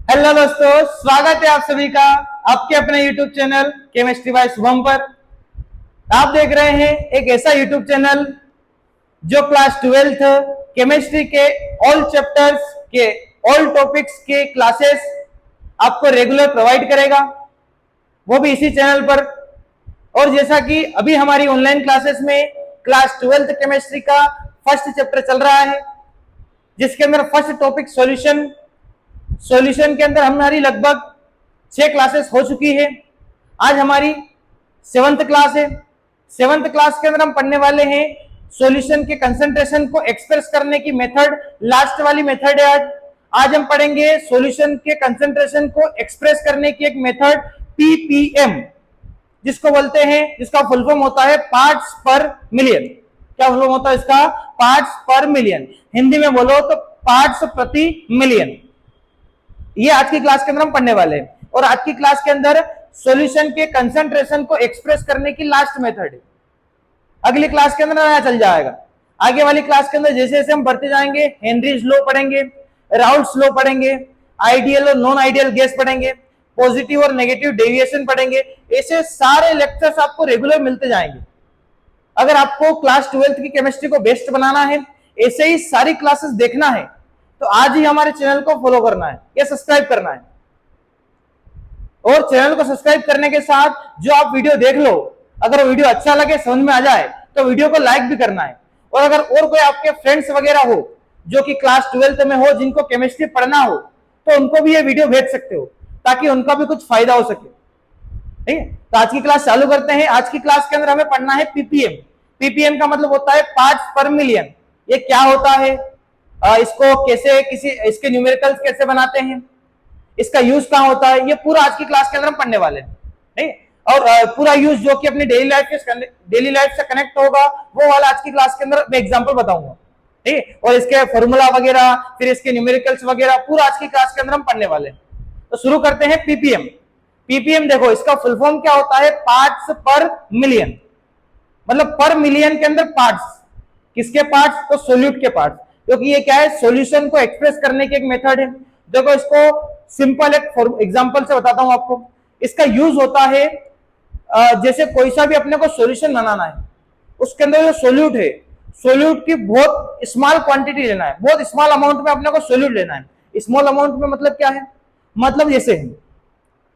Hello दोस्तों, स्वागत है आप सभी का आपके अपने YouTube channel chemistry bye Shubham पर। आप देख रहे हैं एक ऐसा यूट्यूब चैनल जो क्लास 12th केमिस्ट्री के ऑल चैप्टर्स के ऑल टॉपिक्स के क्लासेस आपको रेगुलर प्रोवाइड करेगा, वो भी इसी चैनल पर। और जैसा कि अभी हमारी ऑनलाइन क्लासेस में क्लास 12th केमिस्ट्री का फर्स्ट चैप्टर चल रहा है, जिसके अंदर फर्स्ट टॉपिक सॉल्यूशन के अंदर हमारी लगभग 6 क्लासेस हो चुकी है। आज हमारी 7th क्लास है। 7th क्लास के अंदर हम पढ़ने वाले हैं सॉल्यूशन के कंसंट्रेशन को एक्सप्रेस करने की मेथड, लास्ट वाली मेथड है आज हम पढ़ेंगे सॉल्यूशन के कंसंट्रेशन को एक्सप्रेस करने की एक मेथड पीपीएम, जिसको बोलते हैं, जिसका फुल फॉर्म होता है पार्ट्स पर मिलियन। क्या फुल फॉर्म होता है इसका? पार्ट्स पर मिलियन। हिंदी में बोलो तो पार्ट्स प्रति मिलियन। ये आज की क्लास के अंदर हम पढ़ने वाले हैं। और आज की क्लास के अंदर सॉल्यूशन के कंसंट्रेशन को एक्सप्रेस करने की लास्ट मेथड है। अगली क्लास के अंदर नया चल जाएगा। आगे वाली क्लास के अंदर जैसे जैसे हम बढ़ते जाएंगे, हेनरीज लॉ पढ़ेंगे, राउल्ट्स लॉ पढ़ेंगे, आइडियल और नॉन आइडियल गैस पढ़ेंगे, पॉजिटिव और नेगेटिव डेविएशन पढ़ेंगे। ऐसे सारे लेक्चर्स आपको रेगुलर मिलते जाएंगे। अगर आपको क्लास 12th की केमिस्ट्री को बेस्ट बनाना है, ऐसे ही सारी क्लासेस देखना है, तो आज ही हमारे चैनल को फॉलो करना है या सब्सक्राइब करना है। और चैनल को सब्सक्राइब करने के साथ जो आप वीडियो देख लो, अगर वीडियो अच्छा लगे, समझ में आ जाए, तो वीडियो को लाइक भी करना है। और अगर और कोई आपके फ्रेंड्स वगैरह हो जो कि क्लास 12th में हो, जिनको केमिस्ट्री पढ़ना हो, तो उनको भी ये वीडियो भेज सकते हो, ताकि उनका भी कुछ फायदा हो सके। ठीक है, तो आज की क्लास चालू करते हैं। आज की क्लास के अंदर हमें पढ़ना है पीपीएम। पीपीएम का मतलब होता है पार्ट्स पर मिलियन। ये क्या होता है, इसको कैसे इसके न्यूमेरिकल्स कैसे बनाते हैं, इसका यूज कहां होता है, ये पूरा आज की क्लास के अंदर हम पढ़ने वाले हैं। नहीं, और पूरा यूज जो कि अपनी डेली लाइफ से कनेक्ट होगा, वो वाला आज की क्लास के अंदर मैं एग्जांपल बताऊंगा। ठीक है, और इसके फॉर्मूला वगैरह, फिर इसके न्यूमेरिकल्स वगैरह पूरा आज की क्लास के अंदर हम पढ़ने वाले हैं। तो शुरू करते हैं पीपीएम। पीपीएम देखो, इसका फुल फॉर्म क्या होता है? पार्ट्स पर मिलियन। मतलब पर मिलियन के अंदर पार्ट्स, किसके पार्ट्स? तो सोल्यूट के पार्ट्स, क्योंकि ये क्या है, सॉल्यूशन को एक्सप्रेस करने की एक मेथड है। देखो, इसको सिंपल एक एग्जांपल से बताता हूं आपको। इसका यूज होता है जैसे कोई सा भी अपने को सॉल्यूशन बनाना है, उसके अंदर जो सोल्यूट है, सोल्यूट की बहुत स्मॉल क्वांटिटी लेना है, बहुत स्मॉल अमाउंट में अपने को सोल्यूट लेना है। स्मॉल अमाउंट में मतलब क्या है? मतलब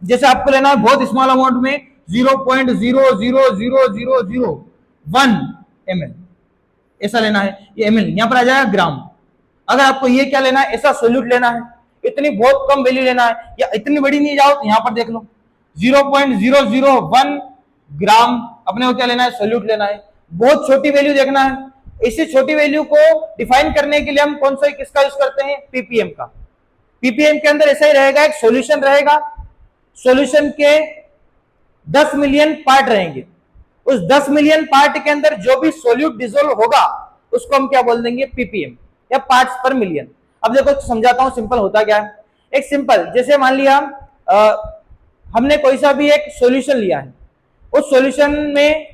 जैसे आपको लेना है बहुत स्मॉल अमाउंट में 0.0000001 ml, ऐसा लेना है। ये ml यहां पर आ जाएगा ग्राम। अगर आपको ये क्या लेना है, ऐसा सोल्यूट लेना है, इतनी बहुत कम वैल्यू लेना है, या इतनी बड़ी नहीं जाओ तो यहां पर देख लो 0.001 ग्राम अपने को क्या लेना है, सोल्यूट लेना है। बहुत छोटी वैल्यू देखना है। इसी छोटी वैल्यू को डिफाइन करने के लिए हम कौन सा किसका यूज करते हैं? पीपीएम का। पीपीएम के अंदर ऐसा ही रहेगा, एक सॉल्यूशन रहेगा, सॉल्यूशन के 10 मिलियन पार्ट रहेंगे। उस 10 मिलियन पार्ट के अंदर जो भी सोल्यूट डिसोल्व होगा, उसको हम क्या बोल देंगे? पीपीएम या पार्ट्स पर मिलियन। अब देखो समझाता हूं सिंपल होता क्या है। एक सिंपल, जैसे मान लिया हमने कोई सा भी एक सॉल्यूशन लिया है, उस सॉल्यूशन में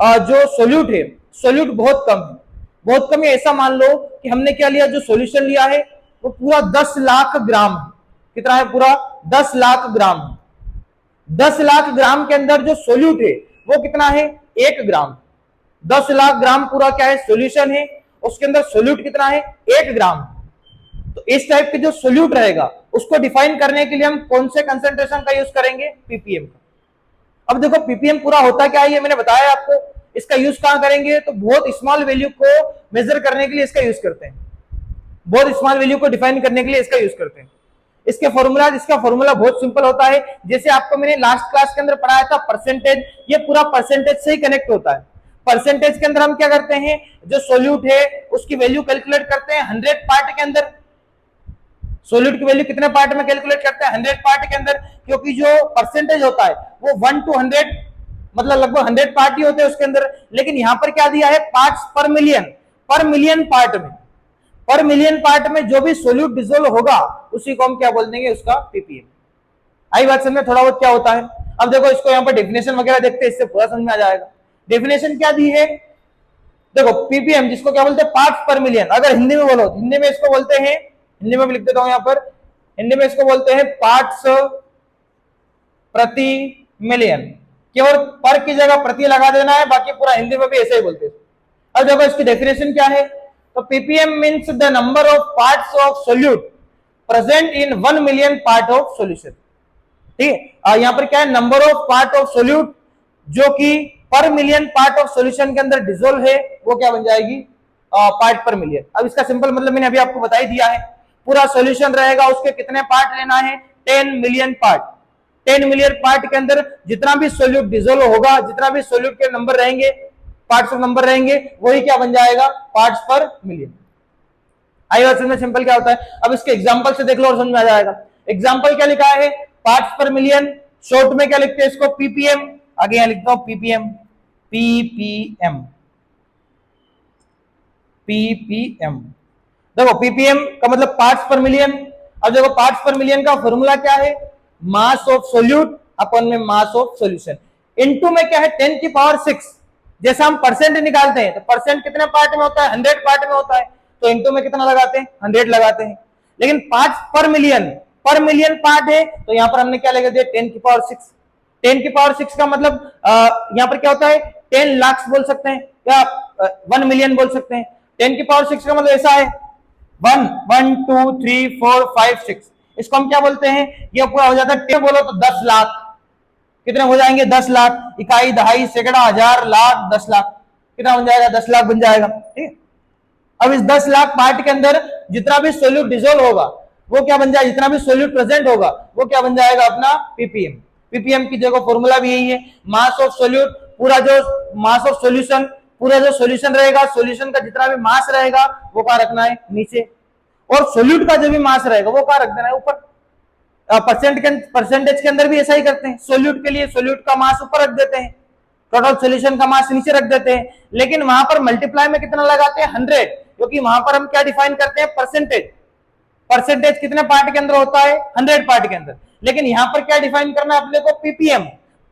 जो सोल्यूट है, सोल्यूट बहुत कम है। बहुत कम है, ऐसा मान लो कि हमने क्या लिया, जो सॉल्यूशन लिया है वो पूरा 10 लाख ग्राम है। कितना है? पूरा 10 लाख ग्राम है। 10 लाख ग्राम के अंदर जो सोल्यूट है वो कितना है? 1 ग्राम। 10 लाख ग्राम पूरा क्या है? सॉल्यूशन है। उसके अंदर सोल्यूट कितना है? 1 ग्राम। तो इस टाइप के जो सोल्यूट रहेगा, उसको डिफाइन करने के लिए हम कौन से कंसंट्रेशन का यूज करेंगे? पीपीएम का। अब देखो पीपीएम पूरा होता क्या है, ये मैंने बताया आपको। इसका यूज कहां करेंगे? तो बहुत स्मॉल वैल्यू को मेजर करने के लिए इसका यूज करते हैं। बहुत स्मॉल वैल्यू को डिफाइन करने के लिए इसका यूज करते हैं। इसका फॉर्मूला बहुत सिंपल होता है। जैसे आपको मैंने लास्ट क्लास के अंदर पढ़ाया था परसेंटेज, ये पूरा परसेंटेज से ही कनेक्ट होता है। परसेंटेज के अंदर हम क्या करते हैं, जो सोल्यूट है उसकी वैल्यू कैलकुलेट करते हैं 100 पार्ट के अंदर। सोल्यूट की वैल्यू कितने पार्ट में कैलकुलेट करते हैं? 100 पार्ट के अंदर, क्योंकि जो परसेंटेज होता है वो 1 to 100, मतलब लगभग 100 पार्ट ही होते हैं उसके अंदर। लेकिन यहां पर क्या दिया है? पार्ट्स पर मिलियन। पर मिलियन पार्ट में, पर मिलियन पार्ट में जो भी सोल्यूट डिसोल्व होगा, उसी को हम क्या बोल देंगे? उसका पीपीएम। आई बात समझ में? थोड़ा बहुत क्या होता है। अब देखो इसको यहाँ पर डेफिनेशन वगैरह देखते हैं, इससे पूरा समझ में आ जाएगा। डेफिनेशन क्या दी है? देखो पीपीएम जिसको क्या बोलते हैं? पार्ट्स पर मिलियन। अगर हिंदी में बोलो, हिंदी में इसको बोलते हैं, हिंदी में भी लिख देता हूं यहाँ पर, हिंदी में इसको बोलते हैं पार्ट्स प्रति मिलियन। केवल पर की जगह प्रति लगा देना है, बाकी पूरा हिंदी में भी ऐसे ही बोलते हैं। अब देखो इसकी डेफिनेशन क्या है, तो ppm means the number of parts of solute present in 1 million part of solution. ठीक है, यहाँ पर क्या है, number of part of solute जो कि पर मिलियन पार्ट ऑफ सॉल्यूशन के अंदर डिसोल्व है, वो क्या बन जाएगी, पार्ट पर मिलियन। अब इसका सिंपल मतलब मैंने अभी आपको बता ही दिया है, पूरा सॉल्यूशन रहेगा, उसके कितने पार्ट लेना है, 10 मिलियन पार्ट। 10 मिलियन पार्ट के अंदर जितना भी सोल्यूट डिसोल्व होगा, जितना भी सोल्यूट के नंबर रहेंगे, पार्ट्स ऑफ नंबर रहेंगे, वही क्या बन जाएगा, पार्ट्स पर मिलियन। आई बात समझ में, सिंपल क्या होता है। अब इसके एग्जांपल से देख लो और समझ में आ जाएगा। एग्जांपल क्या लिखा है, पार्ट्स पर मिलियन, शॉर्ट में क्या लिखते हैं इसको, पीपीएम। आगे यहां लिखता हूं पीपीएम, पीपीएम, पीपीएम। देखो पीपीएम का मतलब पार्ट्स पर मिलियन। अब देखो पार्ट्स पर मिलियन का फॉर्मूला क्या है, मास ऑफ सोल्यूट अपन में मास ऑफ सॉल्यूशन, इनटू में क्या है 10 की पावर 6। जैसे हम परसेंट निकालते हैं तो परसेंट कितने पार्ट में होता है, 100 पार्ट में होता है, तो इनटू में कितना लगाते हैं, 100 लगाते हैं। लेकिन पार्ट्स पर मिलियन पार्ट है, तो यहां पर हमने क्या लगा दिया, 10 की पावर 6। 10 की पावर 6 का मतलब यहां पर क्या होता है, 10 लाख बोल सकते हैं या 1 मिलियन बोल सकते हैं। 10 की पावर 6 का मतलब ऐसा है 1 1 2 3 4 5 6, इसको हम क्या बोलते हैं, ये पूरा हो जाता है 10 बोलो तो 10 लाख। कितने हो जाएंगे, 10 लाख, इकाई, दहाई, सैकड़ा, हजार, लाख, 10 लाख, कितना बन जाएगा, 10 लाख बन जाएगा। ठीक। अब इस 10 लाख पार्ट के अंदर जितना भी सोल्यूट डिसोल्व होगा वो क्या बन जाएगा, जितना भी सोल्यूट प्रेजेंट होगा वो क्या बन जाएगा, अपना पीपीएम। पीपीएम की जगह फॉर्मूला भी यही है, मास ऑफ सोल्यूट, पूरा जो मास ऑफ सॉल्यूशन, पूरा जो सॉल्यूशन रहेगा, सॉल्यूशन का जितना भी मास रहेगा वो कहां रखना है, नीचे, और सोल्यूट का जो भी मास रहेगा वो कहां रख देना है, ऊपर। परसेंटेज के अंदर भी ऐसा ही करते हैं, सोल्यूट के लिए सोल्यूट का मास ऊपर रख देते हैं, टोटल सॉल्यूशन का मास नीचे रख देते हैं। लेकिन वहां पर मल्टीप्लाई में कितना लगाते हैं, 100, क्योंकि वहां पर हम क्या डिफाइन करते हैं, परसेंटेज। परसेंटेज कितने पार्ट के अंदर होता है, 100 पार्ट के अंदर। लेकिन यहां पर क्या डिफाइन करना है अपने को, पीपीएम,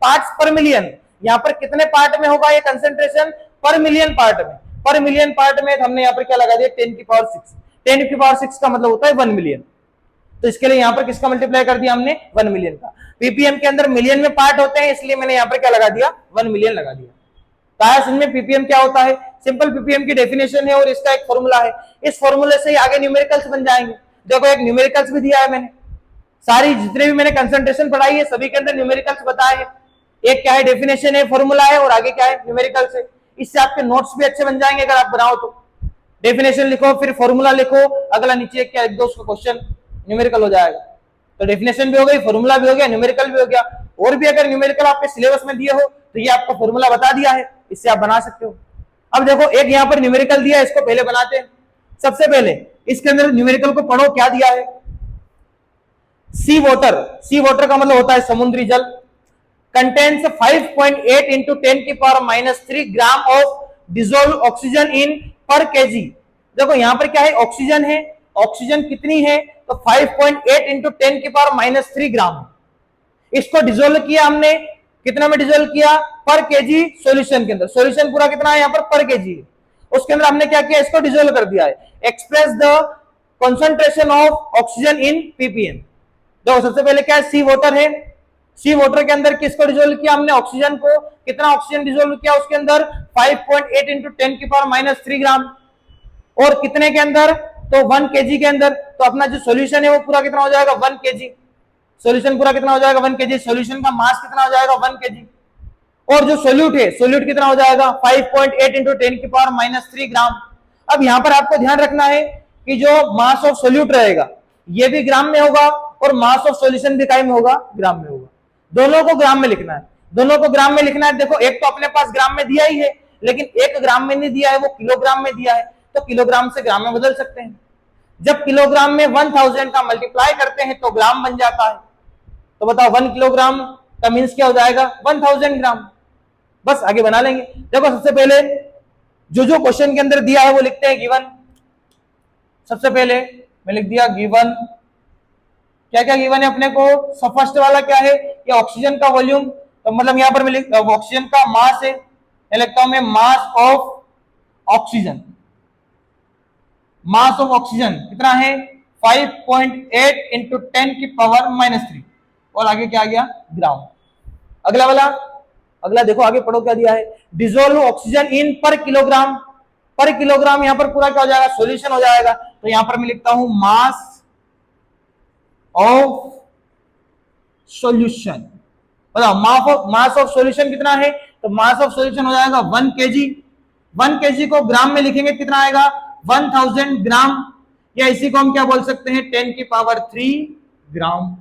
पार्ट्स पर मिलियन। यहां पर कितने पार्ट में होगा ये कंसेंट्रेशन, पर मिलियन पार्ट में। पर मिलियन पार्ट में हमने यहां पर क्या लगा दिया, 10 की पावर 6। 10 की पावर 6 का मतलब होता है 1 मिलियन। तो इसके लिए यहां पर किसका मल्टीप्लाई कर दिया हमने, 1 मिलियन का। पीपीएम के अंदर मिलियन में पार्ट होते हैं, इसलिए मैंने यहां पर क्या लगा दिया, 1 मिलियन लगा दिया। तो समझ में पीपीएम क्या होता है, सिंपल पीपीएम की डेफिनेशन है और इसका एक फॉर्मूला है। इस फॉर्मूले से ही आगे न्यूमेरिकल्स बन जाएंगे। देखो एक न्यूमेरिकल्स भी दिया है मैंने, सारी जितने भी मैंने कंसंट्रेशन पढ़ाई है सभी के अंदर न्यूमेरिकल्स बताए हैं। एक क्या है, डेफिनेशन है, फॉर्मूला है, और आगे क्या है, न्यूमेरिकल्स है। इससे आपके नोट्स भी अच्छे बन जाएंगे अगर आप बनाओ तो। डेफिनेशन लिखो, फिर फॉर्मूला लिखो, अगला नीचे क्या एक दो उसका क्वेश्चन न्यूमेरिकल हो जाएगा। तो डेफिनेशन भी हो गई, फॉर्मूला भी हो गया, न्यूमेरिकल भी हो गया। और भी अगर न्यूमेरिकल आपके सिलेबस में दिए हो तो ये आपका फॉर्मूला बता दिया है, इससे आप बना सकते हो। अब देखो एक यहाँ पर न्यूमेरिकल दिया है, इसको पहले बनाते हैं। सबसे पहले इसके अंदर न्यूमेरिकल को पढ़ो, क्या दिया है, सी वाटर। सी वाटर का मतलब होता है समुद्री जल। कंटेन्स 5.8 इंटू 10 की power -3 gram of dissolve oxygen in पर केजी। देखो यहां पर क्या है, ऑक्सीजन है, ऑक्सीजन कितनी है, तो 5.8 इंटू 10 की पावर -3 ग्राम। इसको डिसॉल्व किया हमने, कितना में डिसॉल्व किया, पर केजी सॉल्यूशन के अंदर। सॉल्यूशन पूरा कितना है यहाँ पर, पर केजी। उसके अंदर हमने क्या किया, इसको डिसॉल्व कर दिया है। Express the concentration of oxygen in PPM. देखो सबसे पहले क्या है, सी वाटर है, सी वाटर के अंदर किसको डिसॉल्व किया हमने, ऑक्सीजन को। कितना ऑक्सीजन डिसॉल्व किया उसके अंदर, 5.8 इंटू 10 की पावर -3 ग्राम। और कितने के अंदर, तो 1 केजी के अंदर। तो अपना जो सॉल्यूशन है वो पूरा कितना हो जाएगा, 1 केजी। सॉल्यूशन पूरा कितना हो जाएगा, 1 केजी। सॉल्यूशन का मास कितना हो जाएगा, 1 केजी। और जो सोल्यूट है, सोल्यूट कितना हो जाएगा, 5.8 इंटू 10 की पावर -3 ग्राम। अब यहां पर आपको ध्यान रखना है कि जो मास ऑफ सोल्यूट रहेगा ये भी ग्राम में होगा, और मास ऑफ सॉल्यूशन भी काय में होगा, ग्राम में होगा। दोनों को ग्राम में लिखना है, दोनों को ग्राम में लिखना है। देखो एक तो अपने पास ग्राम में दिया ही है, लेकिन एक ग्राम में नहीं दिया है, वो किलोग्राम में दिया है, तो किलोग्राम से ग्राम में बदल सकते हैं। जब किलोग्राम में 1000 का मल्टीप्लाई करते हैं तो ग्राम बन जाता है। तो बताओ 1 किलोग्राम का मीन्स क्या हो जाएगा, 1000 ग्राम। बस आगे बना लेंगे। देखो सबसे पहले जो जो क्वेश्चन के अंदर दिया है वो लिखते हैं, गिवन। सबसे पहले मैं लिख दिया गिवन। क्या क्या गिवन है अपने को, सब फर्स्ट वाला क्या है, ये ऑक्सीजन का वॉल्यूम। तो मतलब यहां पर मैं ऑक्सीजन का मास है, मैं लिखता हूं मैं mass of oxygen. Mass of oxygen कितना है, 5.8 इंटू 10 की पावर -3 और आगे क्या आ गया ग्राम। अगला वाला, अगला देखो आगे पढ़ो क्या दिया है, डिजोल्व ऑक्सीजन इन पर किलोग्राम। पर किलोग्राम यहां पर पूरा क्या हो जाएगा सॉल्यूशन हो जाएगा, तो यहां पर मैं लिखता हूं मास ऑफ सॉल्यूशन। बताओ मास ऑफ सॉल्यूशन कितना है, तो मास ऑफ सॉल्यूशन हो जाएगा 1 केजी। 1 केजी को ग्राम में लिखेंगे कितना आएगा 1000 ग्राम, या इसी को हम क्या बोल सकते हैं 10 की पावर 3 ग्राम।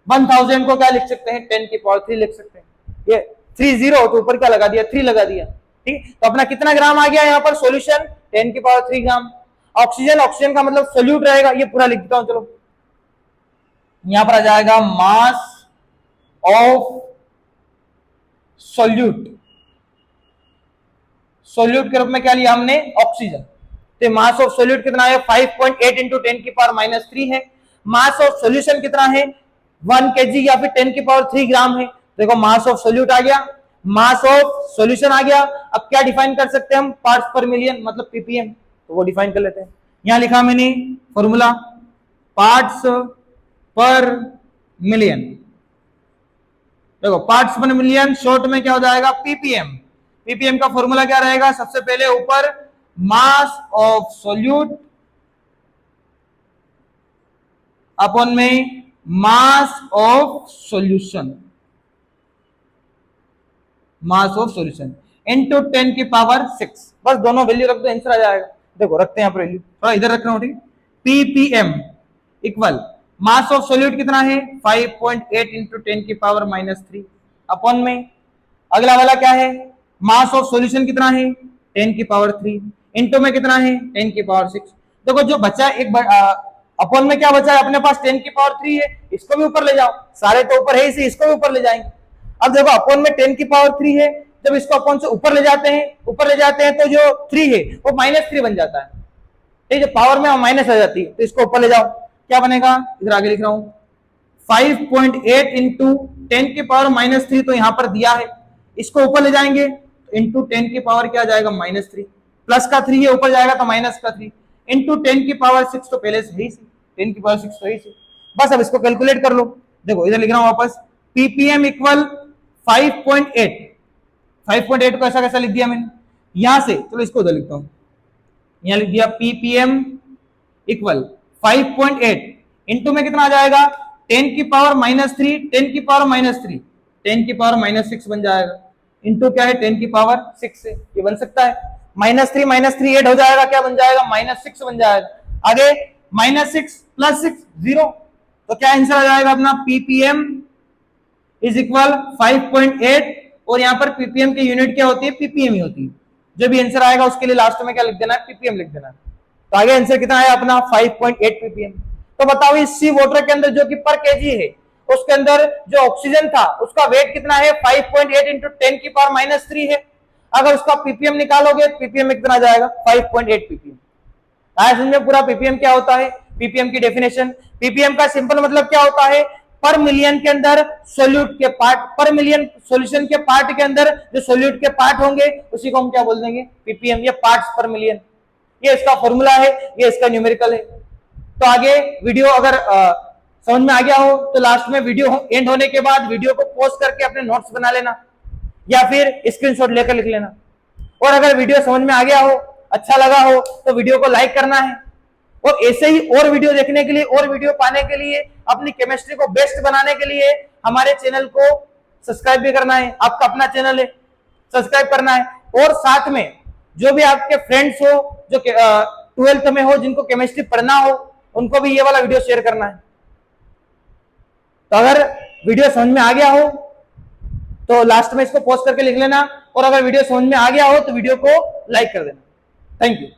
1000 को क्या लिख सकते हैं 10 की पावर 3 लिख सकते हैं। ये 30 तो ऊपर क्या लगा दिया 3 लगा दिया, ठीक। तो अपना कितना ग्राम आ गया यहाँ पर सॉल्यूशन 10 की पावर 3 ग्राम। ऑक्सीजन, ऑक्सीजन का मतलब सोल्यूट रहेगा, ये पूरा लिख देता हूं चलो। यहां पर आ जाएगा मास ऑफ सोल्यूट। सोल्यूट के रूप में क्या लिया हमने ऑक्सीजन, तो मास ऑफ सोल्यूट कितना है 5.8 इंटू 10 की पावर -3 है। मास ऑफ सोल्यूशन कितना है 1 केजी या फिर 10 की पावर 3 ग्राम है। देखो मास ऑफ सोल्यूट आ गया, मास ऑफ सॉल्यूशन आ गया। अब क्या डिफाइन कर सकते हैं हम पार्ट्स पर मिलियन मतलब पीपीएम, तो वो डिफाइन कर लेते हैं। यहां लिखा मैंने फॉर्मूला पार्ट्स पर मिलियन। देखो पार्ट्स पर मिलियन शॉर्ट में क्या हो जाएगा पीपीएम। पीपीएम का फॉर्मूला क्या रहेगा, सबसे पहले ऊपर मास ऑफ सोल्यूट अपॉन में mass of solution, mass of solution into 10 की पावर 6। बस दोनों वैल्यू रख दो आंसर आ जाएगा। देखो रखते हैं यहाँ पर वैल्यू, थोड़ा इधर रख रहा हूं, ठीक। Ppm equal mass of solute कितना है 5.8 इंटू 10 की पावर -3 अपॉन में अगला वाला क्या है मास ऑफ सॉल्यूशन कितना है 10 की पावर 3 इंटू में कितना है 10 की पावर 6। देखो जो बचा एक अपॉन में क्या बचा है अपने पास 10 की पावर 3 है, इसको भी ऊपर ले जाओ, सारे तो ऊपर है इसे, इसको भी ऊपर ले जाएंगे। अब देखो अपॉन में 10 की पावर 3 है, जब इसको अपॉन से ऊपर ले जाते हैं तो जो 3 है वो -3 बन जाता है, ठीक है। पावर में माइनस आ जाती है, तो इसको ऊपर ले जाओ, क्या बनेगा इधर आगे लिख रहा हूं 5.8 इंटू 10 की पावर -3, तो यहां पर दिया है, इसको ऊपर ले जाएंगे इंटू 10 की पावर क्या आ जाएगा -3, प्लस का 3 है ऊपर जाएगा तो माइनस का 3 इंटू 10 की पावर 6, तो पहले से ही 10 की पावर 6 तो ही सी। बस अब इसको कैलकुलेट कर लो। देखो इधर लिख रहा हूं वापस पीपीएम इक्वल 5.8 को ऐसा कैसा लिख दिया मैंने यहां से, चलो इसको उधर लिखता हूं, यहां लिख दिया पीपीएम इक्वल 5.8 इंटू में कितना आ जाएगा 10 की पावर -3, 10 की पावर -3, 10 की पावर -6 बन जाएगा, इंटू क्या है 10 की पावर 6 से, ये बन सकता है -3 ऐड हो जाएगा, क्या बन जाएगा -6 बन जाएगा। आगे -6 + 6 0, तो क्या आंसर आ जाएगा अपना पीपीएम इज इक्वल 5.8, और यहां पर पीपीएम की यूनिट क्या होती है पीपीएम ही होती है। जो भी आंसर आएगा उसके लिए लास्ट में क्या लिख देना है पीपीएम लिख देना है। तो आगे आंसर कितना है अपना 5.8 पीपीएम। तो बताओ इस सी वाटर के अंदर जो कि पर केजी है उसके अंदर जो ऑक्सीजन था उसका वेट कितना है 5.8 इंटू 10 की पावर -3 है। अगर उसका पीपीएम निकालोगे पीपीएम में कितना जाएगा 5.8 पीपीएम। आया समझ में पूरा पीपीएम क्या होता है, पीपीएम की डेफिनेशन। पीपीएम का सिंपल मतलब क्या होता है पर मिलियन के अंदर सोल्यूट के पार्ट, पर मिलियन सॉल्यूशन के पार्ट के अंदर जो सोल्यूट के पार्ट होंगे उसी को हम क्या बोल देंगे पीपीएम, ये पार्ट्स पर मिलियन, ये इसका फॉर्मूला है, ये इसका न्यूमेरिकल है। तो आगे वीडियो अगर समझ में आ गया हो तो लास्ट में वीडियो एंड होने के बाद वीडियो को पॉज करके अपने नोट्स बना लेना या फिर स्क्रीनशॉट लेकर लिख लेना। और अगर वीडियो समझ में आ गया हो, अच्छा लगा हो तो वीडियो को लाइक करना है, और ऐसे ही और वीडियो देखने के लिए और वीडियो पाने के लिए अपनी केमिस्ट्री को बेस्ट बनाने के लिए हमारे चैनल को सब्सक्राइब भी करना है। आपका अपना चैनल है, सब्सक्राइब करना है। और साथ में जो भी आपके फ्रेंड्स हो जो 12th में हो जिनको केमिस्ट्री पढ़ना हो उनको भी ये वाला वीडियो शेयर करना है। तो अगर वीडियो समझ में आ गया हो तो लास्ट में इसको पॉज करके लिख लेना, और अगर वीडियो समझ में आ गया हो तो वीडियो को लाइक कर देना। Thank you.